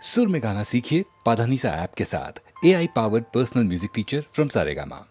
सुर में गाना सीखिए पाधानीसा ऐप के साथ। AI powered personal music teacher from Saregama.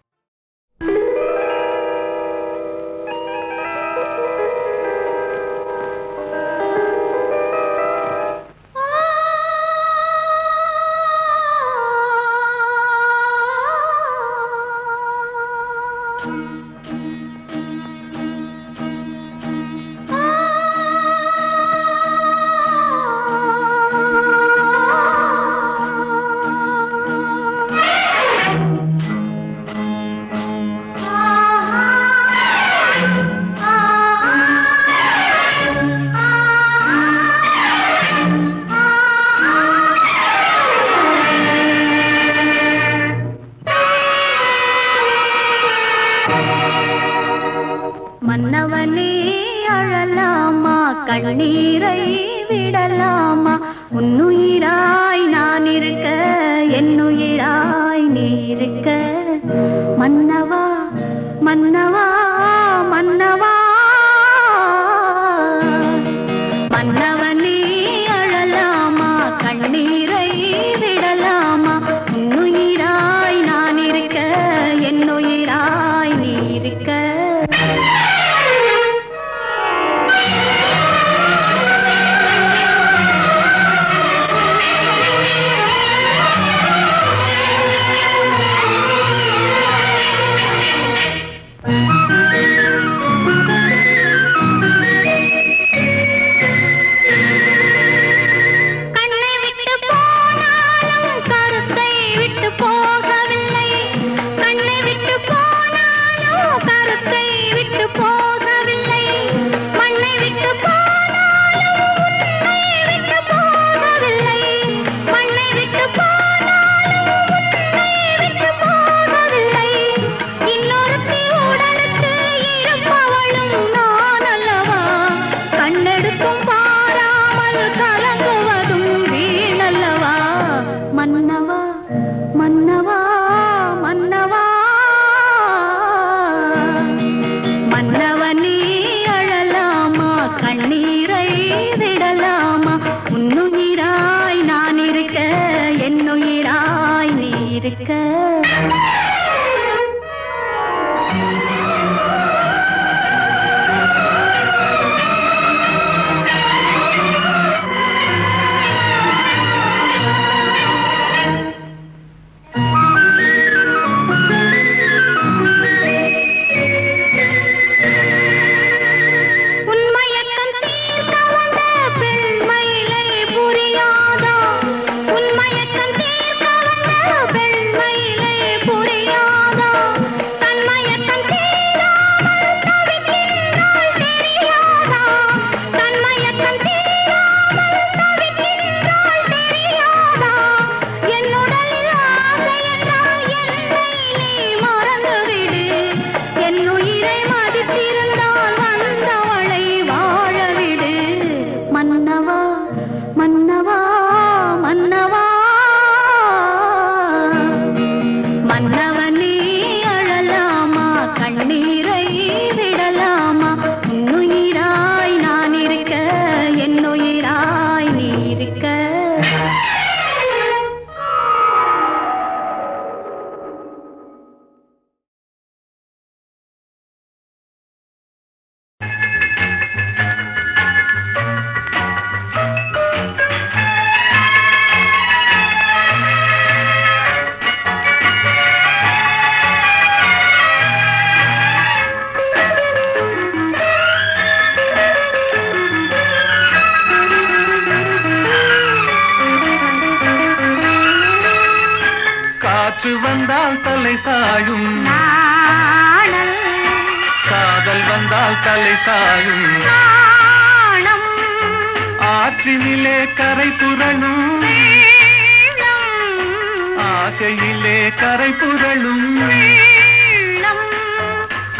மன்னவனே அழலாமா, கண்ணீரை விடலாமா, உன்னுயிராய் நான் இருக்க, என்னுயிராய் நீ இருக்க. மன்னவா மன்னவா மன்னவா, மன்னவனே அழலாமா, கண்ணீரை விடலாமா, உன்னுயிராய் நான் இருக்க, என்னுயிராய் நீ இருக்க. மன்னவா மன்னவா, மன்னவனே அழலாமா, கண்ணீரை விடலாமா, உன்னுயிராய் நான் இருக்க, என்னுயிராய் நீ இருக்க. மன்னவா மன்னவா, மன்னவனே அழலாமா, கண்ணீரை விடலாமா, உன்னுயிராய் நான் இருக்க, என்னுயிராய் நீ இருக்க. காற்று வந்தால் தலை சாயும், காதல் வந்தால் தலை சாயும், ஆற்றினிலே கரை புரளும், ஆசையிலே கரை புரளும்,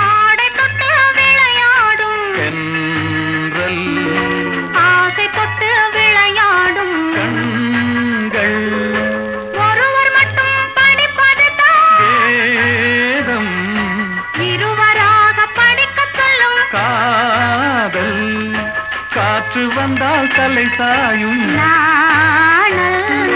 ஆடை தொட்டு விளையாடும் தென்றல், ஆசை தொட்டு விளையாடும் கண்கள், ஒருவர் மட்டும் படிப்பதுதான் வேதம், இருவராக படிக்கச் சொல்லும் காதல். காற்று வந்தால் தலை சாயும், நாணல்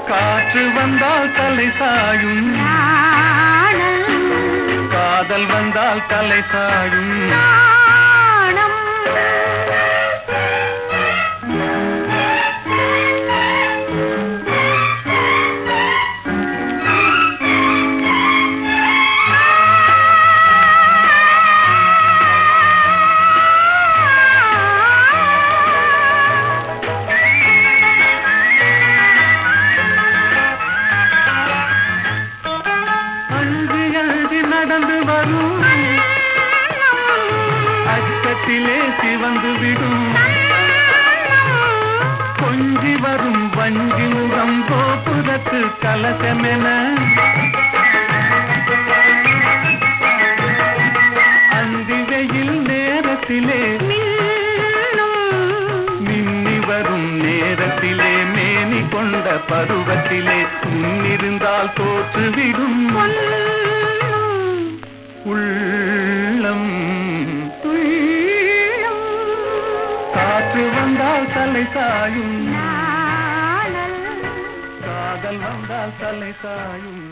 காதல் வந்தால் தலை சாயும் நாணம் காதல் வந்தால் தலை சாயும் நாணம் நடந்து வரும் அச்சத்திலே சிவந்து விடும் கொஞ்சி வரும் வஞ்சி முகம் கோபுரத்து கலசமென அந்தி வெயில் நேரத்திலே மின்னி வரும் நேரத்திலே மேனி கொண்ட பருவத்திலே முன்னிருந்தால் தோற்றுவிடும் உள்ளம் காற்று வந்தால் தலை சாயும் காதல் வந்தால் தலை சாயும்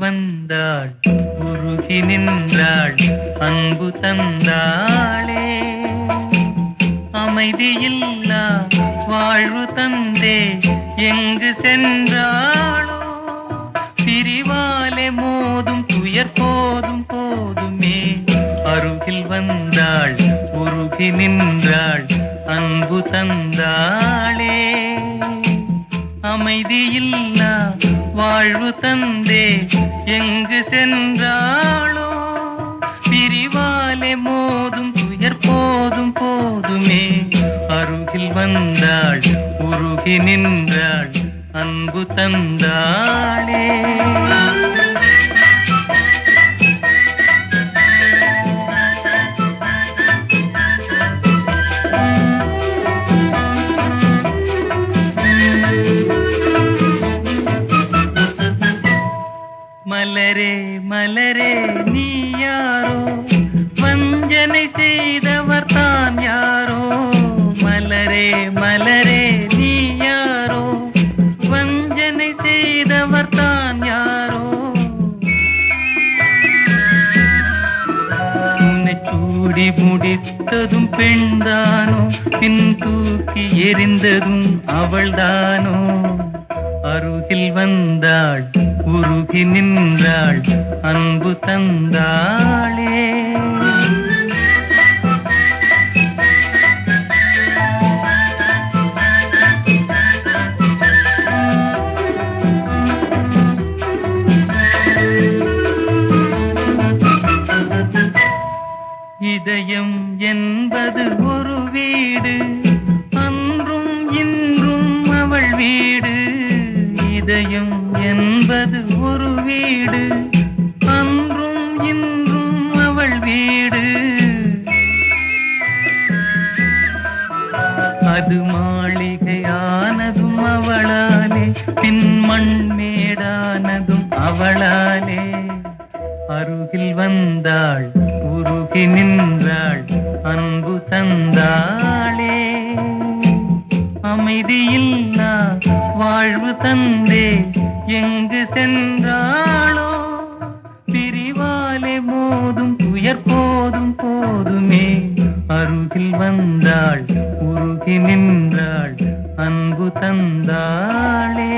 வந்தாள் உருகி நின்றாள் அன்பு தந்தாளே அமைதியில்லா வாழ்வு தந்தே எங்கு சென்றாளோ பிரிவாலே மோதும் துயர் போதும் போதுமே அருகில் வந்தாள் உருகி நின்றாள் அன்பு தந்தாளே அமைதியில்லா வாழ்வு தந்தே எங்கு சென்றாளோ பிரிவாலே மோதும் துயர் போதும் போதுமே அருகில் வந்தாள் உருகி நின்றாள் அன்பு தந்தாளே மலரே மலரே நீ யாரோ வஞ்சனை செய்தவர் தான் யாரோ மலரே மலரே நீ யாரோ வஞ்சனை செய்தவர் தான் யாரோ உன்னை சூடி முடித்ததும் பெண்தானோ பின் தூக்கி எறிந்ததும் அவள்தானோ அருகில் வந்தாள் உருகி நின்றாள் அன்பு தந்தாளே இதயம் என்பது ஒரு வீடு அன்றும் வீடு, அன்றும் இன்றும் அவள் வீடு. அது மாளிகையானதும் அவளாலே, பின் மண்மேடானதும் அவளாலே. அருகில் வந்தாள், உருகி நின்றாள், அன்பு தந்தாளே. அமைதியில்லா வாழ்வு தந்தே எங்கு சென்றாளோ. பிரிவாலே மோதும் துயர் போதும் போதுமே. அருகில் வந்தாள், உருகி நின்றாள், அன்பு தந்தாளே.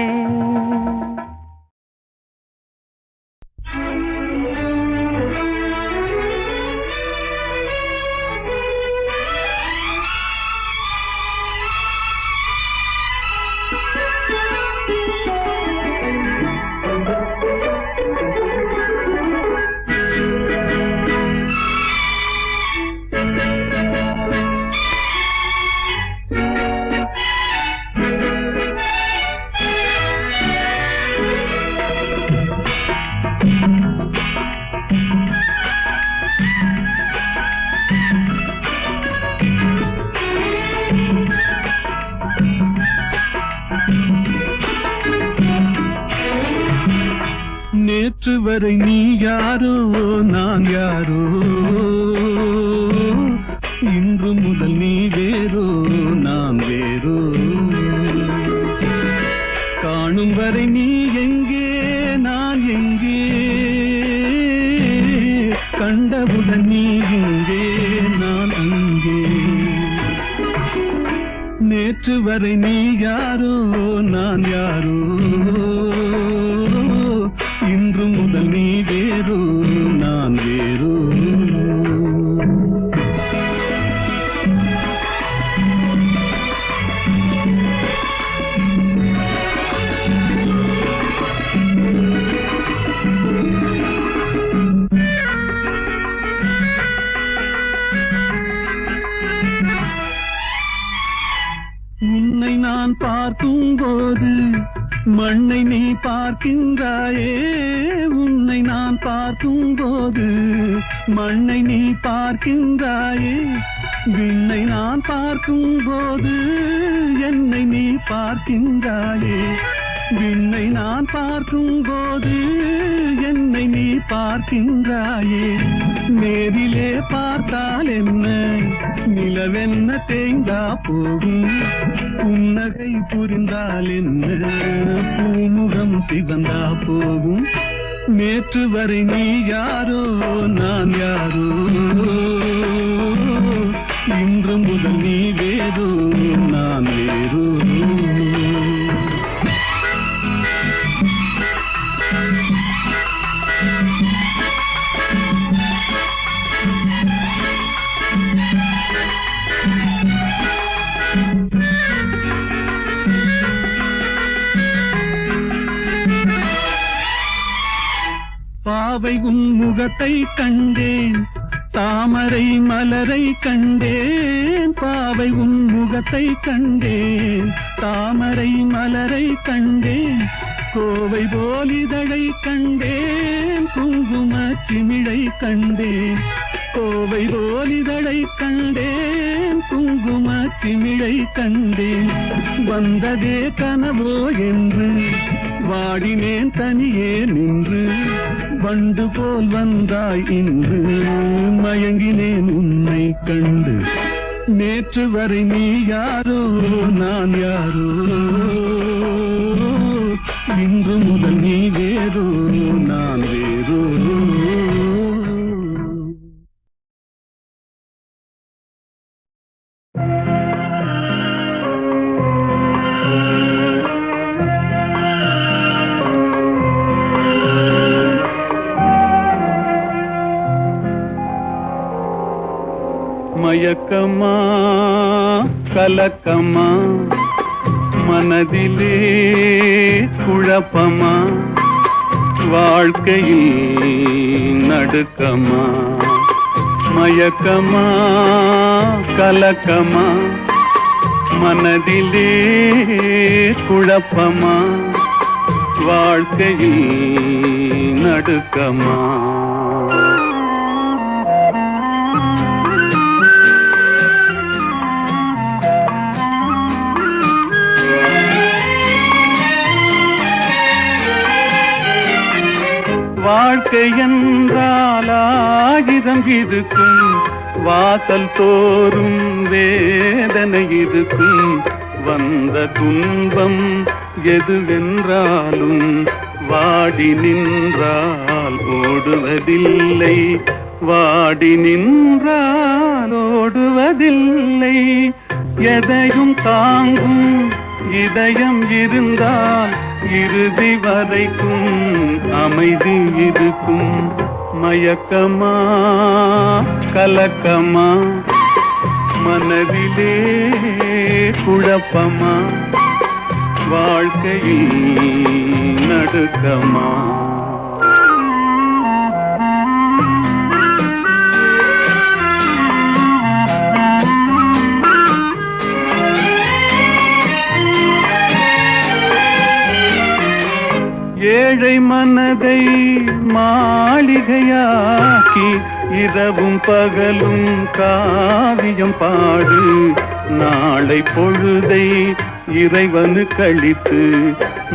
நேற்று வரை நீ யாரோ நான் யாரோ, இன்று முதல் நீ வேறோ நான் வேறோ. காணும் வரை நீ எங்கே நான் எங்கே, கண்டவுடன் நீ இங்கே நான் அங்கே. நேற்று வரை நீ யாரோ நான் யாரோ, இன்று முதல் நீ வேறோ நான் வேறோ. உன்னை நான் பார்க்கும் போது மண்ணை நீ பார்க்கின்றாயே. உன்னை நான் பார்க்கும் போது மண்ணை நீ பார்க்கின்றாயே. விண்ணை நான் பார்க்கும் போது என்னை நீ பார்க்கின்றாயே. விண்ணை நான் பார்க்கும் போது என்னை நீ பார்க்கின்றாயே. நேரிலே பார்த்தால் என்ன, நிலவென்ன தேய்ந்தா போகும். புன்னகை புரிந்தால் என்ன, பூமுகம் சிவந்தா போகும். நேற்று வரை நீ யாரோ நான் யாரோ, இன்று முதல் நீ வேறோ நான் வேறோ. பாவை உன் முகத்தை கண்டேன், தாமரை மலரை கண்டேன். பாவை உன் முகத்தை கண்டேன், தாமரை மலரை கண்டேன். கோவை போல் இதழை கண்டேன், குங்கும சிமிழை கண்டேன். கோவை போல் இதழை கண்டேன், குங்கும சிமிழை கண்டேன். வந்ததே கனவோ என்று வாடினேன் தனியே நின்று. வண்டு போல் வந்தாய் இன்று, மயங்கினேன் உன்னை கண்டு. நேற்று வரை நீ யாரோ நான் யாரோ, இன்று முதல் நீ வேறோ நான் வேறோ. மயக்கமா கலக்கமா மனதிலே குழப்பமா, வாழ்க்கையில் நடுக்கமா. மயக்கமா கலக்கமா மனதிலே குழப்பமா, வாழ்க்கையில் நடுக்கமா? வாழ்க்கை என்றால் ஆயிரம் இருக்கும், வாசல் தோறும் வேதனை இருக்கும். வந்த துன்பம் எதுவென்றாலும் வாடி நின்றால் ஓடுவதில்லை, வாடி நின்றால் ஓடுவதில்லை. எதையும் தாங்கும் இதயம் இருந்தால் இறுதி வரைக்கும் அமைதி இருக்கும். மயக்கமா கலக்கமா, மனதிலே குழப்பமா, வாழ்க்கையில் நடுக்கமா? ஏழை மனதை மாளிகையாக்கி இரவும் பகலும் காவியம் பாடு. நாளை பொழுதை இறைவனு கழித்து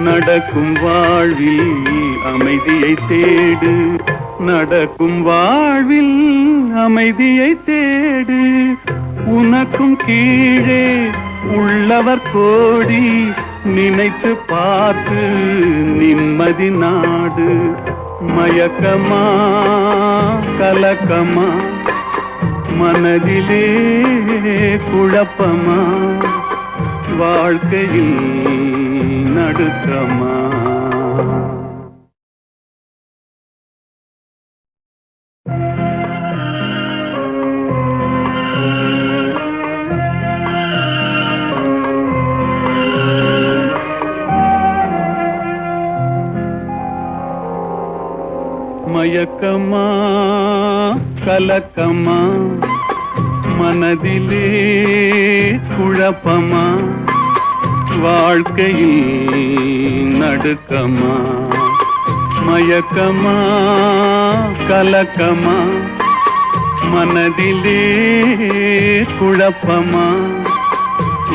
நடக்கும் வாழ்வில் அமைதியை தேடு, நடக்கும் வாழ்வில் அமைதியை தேடு. உனக்கும் கீழே உள்ளவர் கோடி, நினைத்து பார்த்து நிம்மதி நாடு. மயக்கமா கலக்கமா, மனதிலே குழப்பமா, வாழ்க்கையில் நடுக்கமா? மயக்கமா கலக்கமா, மனதிலே குழப்பமா, வாழ்க்கையில் நடுக்கமா? மயக்கமா கலக்கமா, மனதிலே குழப்பமா,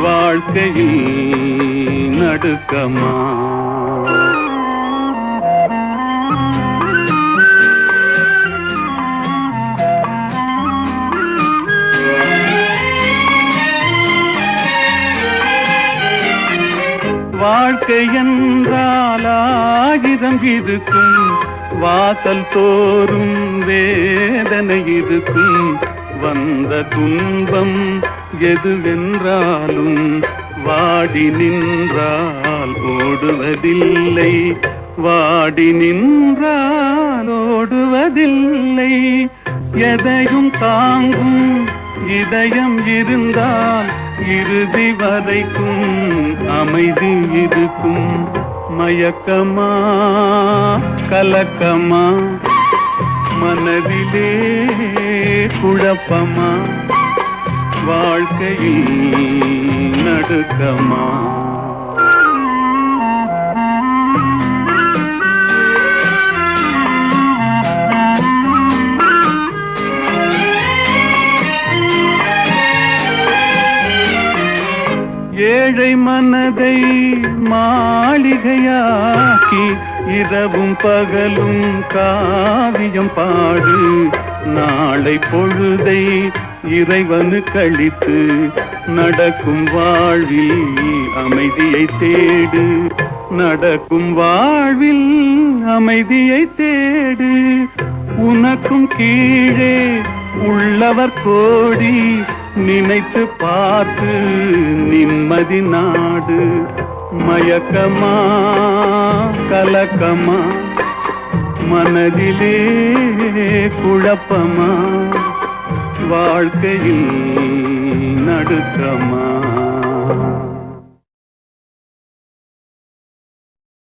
வாழ்க்கையில் நடுக்கமா? வாழ்க்கை என்றால் ஆயிரம் இருக்கும், வாசல் தோறும் வேதனை இருக்கும். வந்த துன்பம் எதுவென்றாலும் வாடி நின்றால் ஓடுவதில்லை, வாடி நின்றால் ஓடுவதில்லை. எதையும் தாங்கும் இதயம் இருந்தால் இறுதி வரைக்கும் அமைதி இருக்கும். மயக்கமா கலக்கமா, மனதிலே குழப்பமா, வாழ்க்கையில் நடுக்கமா? ஏழை மனதை மாளிகையாக்கி இரவும் பகலும் காவியம் பாடு. நாளை பொழுதை இறைவனு கழித்து நடக்கும் வாழ்வில் அமைதியை தேடு, நடக்கும் வாழ்வில் அமைதியை தேடு. உனக்கும் கீழே உள்ளவர் கோடி, நினைத்து பார்த்து நிம்மதி நாடு. மயக்கமா கலக்கமா, மனதிலே குழப்பமா, வாழ்க்கையில் நடுக்கமா?